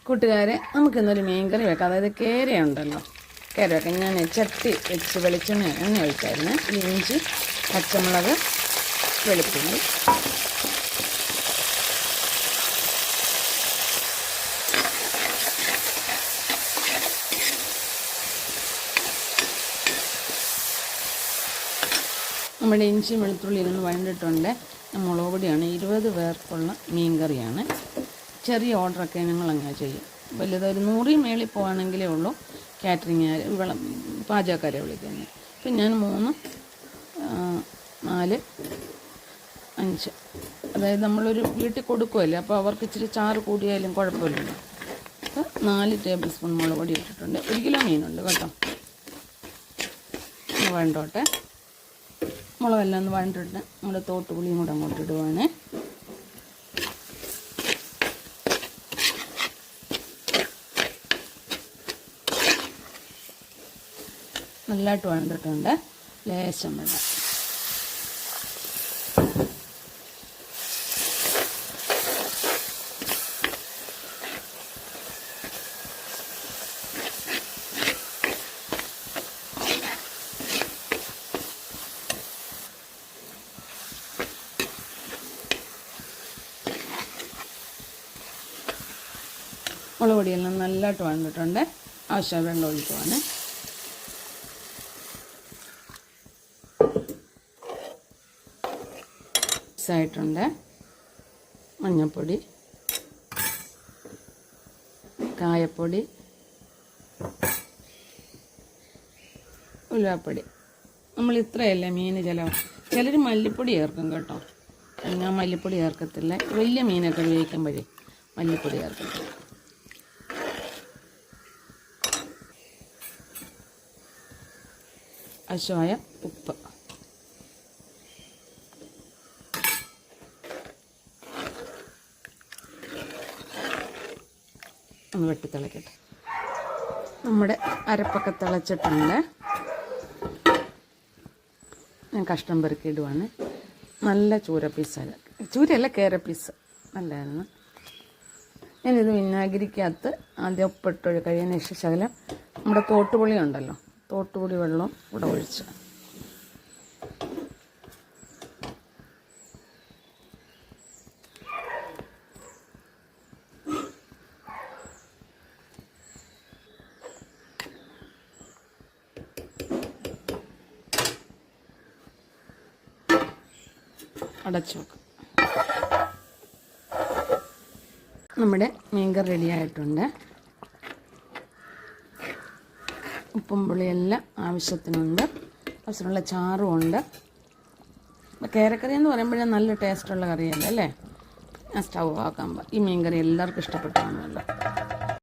കൂട്ടുകാരെ, നമുക്കിന്നൊരു മീൻകറി വെക്കാം. അതായത് കേരയുണ്ടല്ലോ, കേര വെക്കാം. ഞാൻ ചട്ടി വെച്ച് വെളിച്ചെണ്ണ എണ്ണ ഒഴിച്ചായിരുന്നു. ഇഞ്ചി, പച്ചമുളക്, വെളുത്തുള്ളി, നമ്മുടെ ഇഞ്ചി വെളുത്തുള്ളി ഇരുന്ന് വഴണ്ടിട്ടുണ്ട്. മുളക് പൊടിയാണ്. 20 പേർക്കുള്ള മീൻ കറിയാണ്. ചെറിയ ഓർഡറൊക്കെ ഞങ്ങൾ അങ്ങനെ ചെയ്യും. വലുതൊരു 100 മേളിൽ പോവാണെങ്കിലേ ഉള്ളൂ കാറ്ററിംഗ് പാചകക്കാരെ വിളിക്കുന്നത്. ഇപ്പം ഞാൻ 3, 4, 5, അതായത് നമ്മളൊരു വീട്ടിൽ കൊടുക്കുമല്ലേ, അപ്പോൾ അവർക്ക് ഇച്ചിരി ചാറ് കൂടിയാലും കുഴപ്പമില്ലല്ലോ. അപ്പോൾ 4 ടേബിൾ സ്പൂൺ മുളക് പൊടി ഇട്ടിട്ടുണ്ട്. 1 കിലോ മീനുണ്ട് കേട്ടോ. വേണ്ടോട്ടെ, മുളകെല്ലാം ഒന്ന് വഴണ്ടിട്ട് നമ്മുടെ തോട്ടുപുളിയും കൂടെ അങ്ങോട്ട് ഇടുവാണ്. നല്ലതായിട്ട് വഴണ്ടിട്ടുണ്ട്. ലേശം വെള്ളം. മുളക് പൊടിയെല്ലാം നല്ലതായിട്ട് വഴണ്ടിട്ടുണ്ട്. ആവശ്യം വെള്ളം ഒഴിക്കുവാണ്. ആയിട്ടുണ്ട്. മഞ്ഞൾപ്പൊടി, കായപ്പൊടി, ഉലുവാപ്പൊടി. നമ്മൾ ഇത്രയല്ലേ മീൻ ചിലർ മല്ലിപ്പൊടി ചേർക്കും കേട്ടോ. ഞാൻ മല്ലിപ്പൊടി ചേർക്കത്തില്ല. വലിയ മീനൊക്കെ വേവിക്കുമ്പോഴേ മല്ലിപ്പൊടി ചേർക്കത്തില്ല. ആവശ്യമായ ഉപ്പ്. ഒന്ന് വെട്ടി തിളക്കട്ടെ. നമ്മുടെ അരപ്പൊക്കെ തിളച്ചിട്ടുണ്ട്. ഞാൻ കഷ്ണം പെറുക്കി ഇടുവാണ്. നല്ല ചൂര പീസാണ്. ചൂരയല്ല, കേര പീസ് നല്ലതായിരുന്നു. ഞാനിത് വിനാഗിരിക്കകത്ത് ആദ്യം ഉപ്പിട്ട് കഴിയാൻ ശകലം നമ്മുടെ തോട്ടുപുളി ഉണ്ടല്ലോ, തോട്ടുപുളി വെള്ളം കൂടെ ഒഴിച്ച് അടച്ചു വെക്കും. നമ്മുടെ മീൻകറി റെഡിയായിട്ടുണ്ട്. ഉപ്പും പുളിയെല്ലാം ആവശ്യത്തിനുണ്ട്. ആവശ്യമുള്ള ചാറും ഉണ്ട്. കേരക്കറി എന്ന് പറയുമ്പോഴേ നല്ല ടേസ്റ്റുള്ള കറിയല്ലേ അല്ലേ? ഞാൻ സ്റ്റൗ ആക്കാൻ ഈ മീൻകറി എല്ലാവർക്കും ഇഷ്ടപ്പെട്ടാണല്ലോ.